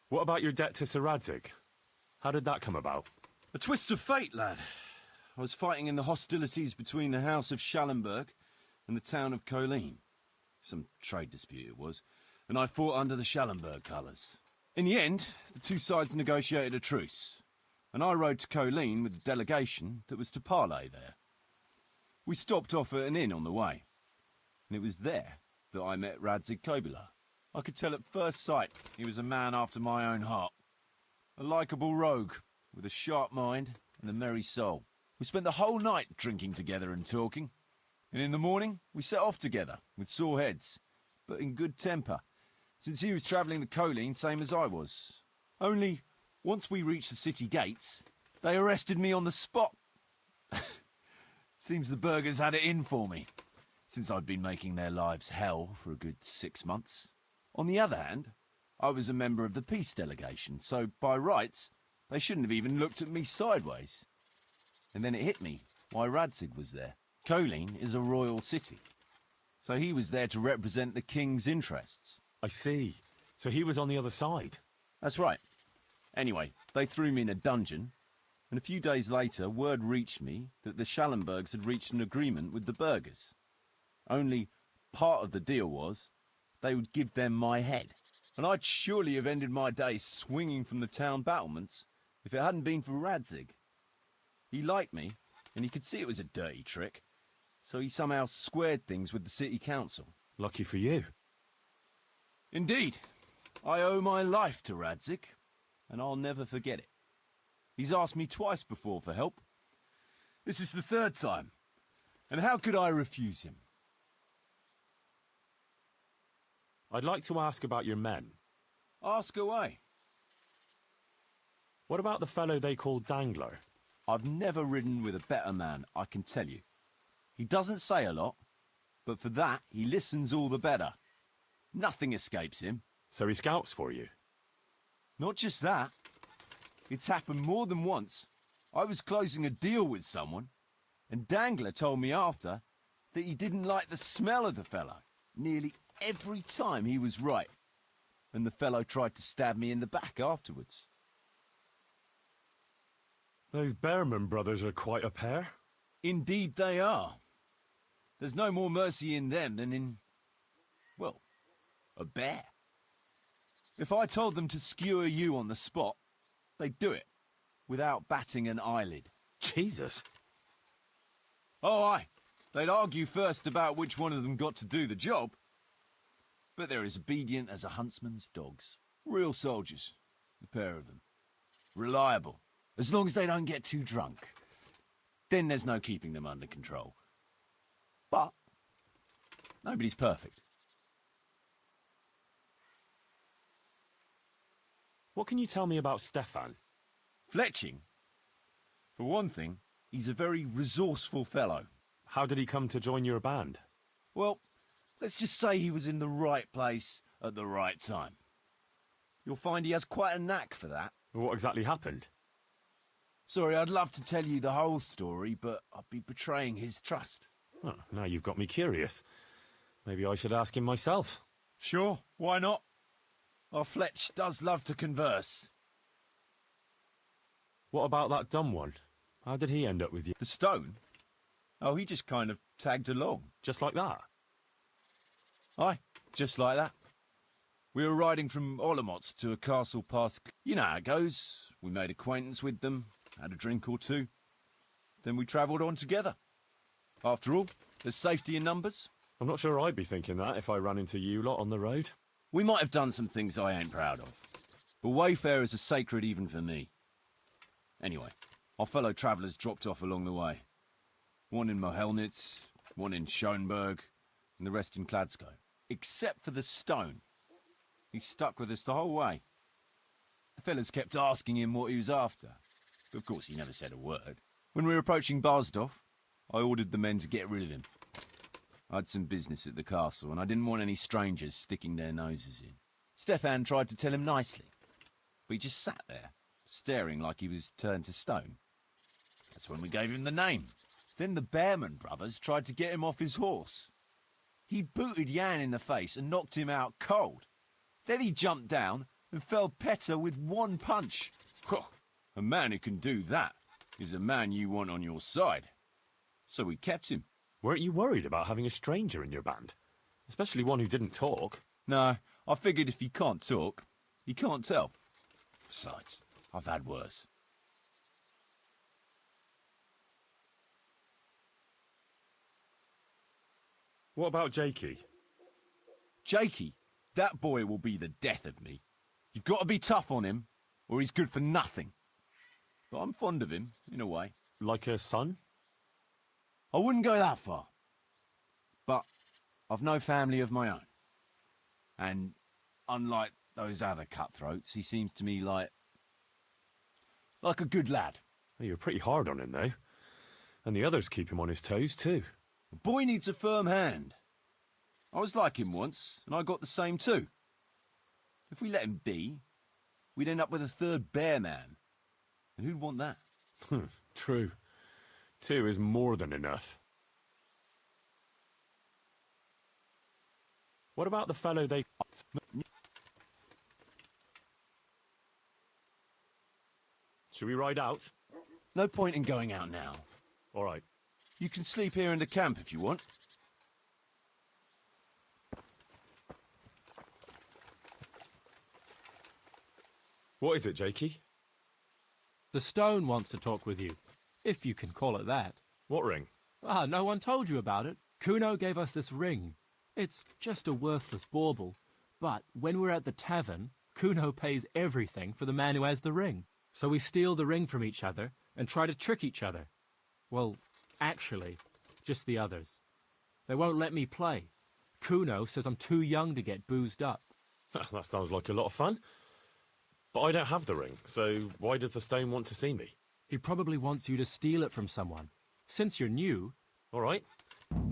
What about your debt to Sir Radzig? How did that come about? A twist of fate, lad. I was fighting in the hostilities between the House of Schallenberg and the town of Colleen. Some trade dispute it was, and I fought under the Schallenberg colours. In the end, the two sides negotiated a truce, and I rode to Colleen with a delegation that was to parley there. We stopped off at an inn on the way, and it was there that I met Radzig Kobyla. I could tell at first sight he was a man after my own heart. A likeable rogue, with a sharp mind and a merry soul. We spent the whole night drinking together and talking. And in the morning, we set off together, with sore heads, but in good temper, since he was travelling the Colleen same as I was. Only, once we reached the city gates, they arrested me on the spot. Seems the burghers had it in for me, since I'd been making their lives hell for a good 6 months. On the other hand, I was a member of the peace delegation, so by rights, they shouldn't have even looked at me sideways. And then it hit me why Radzig was there. Colleen is a royal city, so he was there to represent the king's interests. I see. So he was on the other side. That's right. Anyway, they threw me in a dungeon, and a few days later, word reached me that the Schallenbergs had reached an agreement with the burghers. Only part of the deal was they would give them my head. And I'd surely have ended my days swinging from the town battlements if it hadn't been for Radzig. He liked me, and he could see it was a dirty trick, so he somehow squared things with the city council. Lucky for you. Indeed. I owe my life to Radzig, and I'll never forget it. He's asked me twice before for help. This is the 3rd time, and how could I refuse him? I'd like to ask about your men. Ask away. What about the fellow they call Dangler? I've never ridden with a better man, I can tell you. He doesn't say a lot, but for that, he listens all the better. Nothing escapes him. So he scouts for you? Not just that. It's happened more than once. I was closing a deal with someone, and Dangler told me after that he didn't like the smell of the fellow. Nearly every time he was right, and the fellow tried to stab me in the back afterwards. Those Behrman brothers are quite a pair. Indeed they are. There's no more mercy in them than in, well, a bear. If I told them to skewer you on the spot, they'd do it, without batting an eyelid. Jesus. Oh, aye. They'd argue first about which one of them got to do the job. But they're as obedient as a huntsman's dogs. Real soldiers, the pair of them. Reliable, as long as they don't get too drunk. Then there's no keeping them under control. But nobody's perfect. What can you tell me about Stefan? Fletching? For one thing, he's a very resourceful fellow. How did he come to join your band? Well, let's just say he was in the right place at the right time. You'll find he has quite a knack for that. What exactly happened? Sorry, I'd love to tell you the whole story, but I'd be betraying his trust. Oh, now you've got me curious. Maybe I should ask him myself. Sure, why not? Our Fletch does love to converse. What about that dumb one? How did he end up with you? The stone? Oh, he just kind of tagged along. Just like that? Aye, just like that. We were riding from Olomouc to a castle past... You know how it goes. We made acquaintance with them, had a drink or two. Then we travelled on together. After all, there's safety in numbers. I'm not sure I'd be thinking that if I ran into you lot on the road. We might have done some things I ain't proud of. But wayfarers are sacred even for me. Anyway, our fellow travellers dropped off along the way. One in Mohelnitz, one in Schoenberg, and the rest in Kladsko. Except for the stone. He stuck with us the whole way. The fellas kept asking him what he was after. But of course he never said a word. When we were approaching Barsdorf, I ordered the men to get rid of him. I had some business at the castle, and I didn't want any strangers sticking their noses in. Stefan tried to tell him nicely, but he just sat there, staring like he was turned to stone. That's when we gave him the name. Then the Bearman brothers tried to get him off his horse. He booted Jan in the face and knocked him out cold. Then he jumped down and felled Petter with one punch. A man who can do that is a man you want on your side. So we kept him. Weren't you worried about having a stranger in your band? Especially one who didn't talk. No, I figured if he can't talk, he can't tell. Besides, I've had worse. What about Jakey? Jakey? That boy will be the death of me. You've got to be tough on him, or he's good for nothing. But I'm fond of him, in a way. Like a son? I wouldn't go that far. But I've no family of my own. And unlike those other cutthroats, he seems to me like a good lad. Well, you're pretty hard on him, though. And the others keep him on his toes, too. The boy needs a firm hand. I was like him once, and I got the same too. If we let him be, we'd end up with a third bear man. And who'd want that? True. 2 is more than enough. What about the fellow they... Should we ride out? No point in going out now. All right. You can sleep here in the camp if you want. What is it, Jakey? The stone wants to talk with you, if you can call it that. What ring? Ah, no one told you about it. Kuno gave us this ring. It's just a worthless bauble. But when we're at the tavern, Kuno pays everything for the man who has the ring. So we steal the ring from each other and try to trick each other. Well, actually, just the others. They won't let me play. Kuno says I'm too young to get boozed up. That sounds like a lot of fun. But I don't have the ring, so why does the stone want to see me? He probably wants you to steal it from someone. Since you're new... All right. That's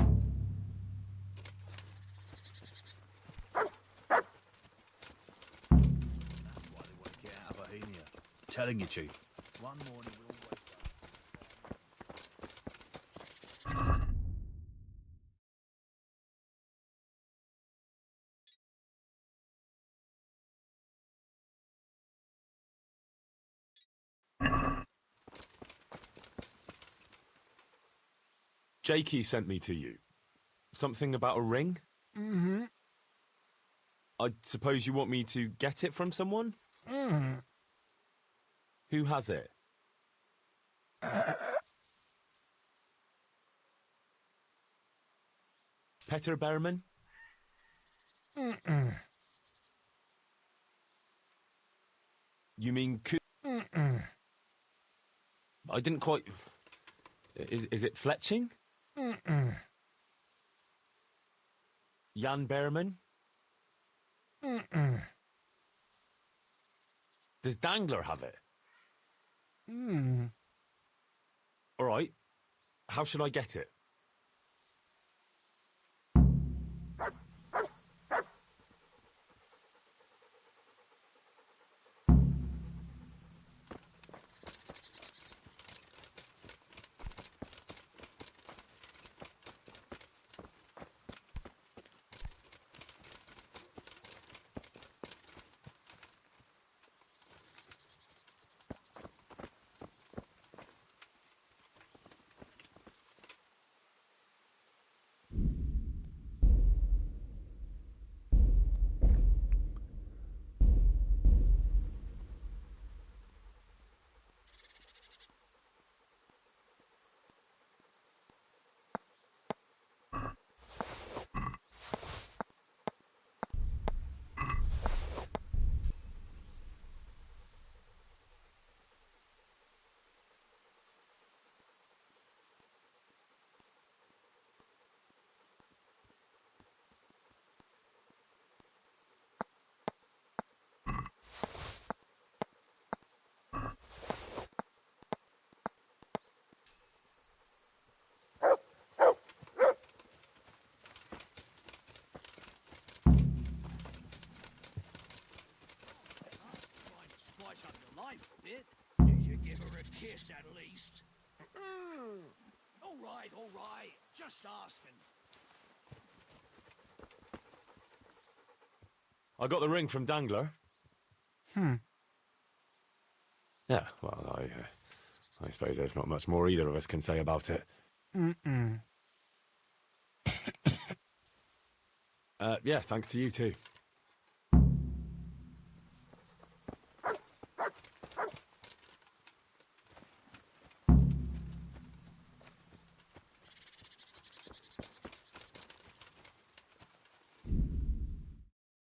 why they won't get out of Bohemia. Telling you, Chief. One morning we'll wake up. Jakey sent me to you. Something about a ring? Mm-hmm. I suppose you want me to get it from someone? Mm-hmm. Who has it? Petter Berman? Mm-mm. You mean Mm-mm. I didn't quite... Is it Fletching? Mm-mm. Jan Berman? Mm-mm. Does Dangler have it? Mm. All right. How should I get it? Spice up your life a bit. Did you give her a kiss at least? All right. Just asking. I got the ring from Dangler. Hmm. Yeah, well, I suppose there's not much more either of us can say about it. Mm-mm. Yeah, thanks to you too.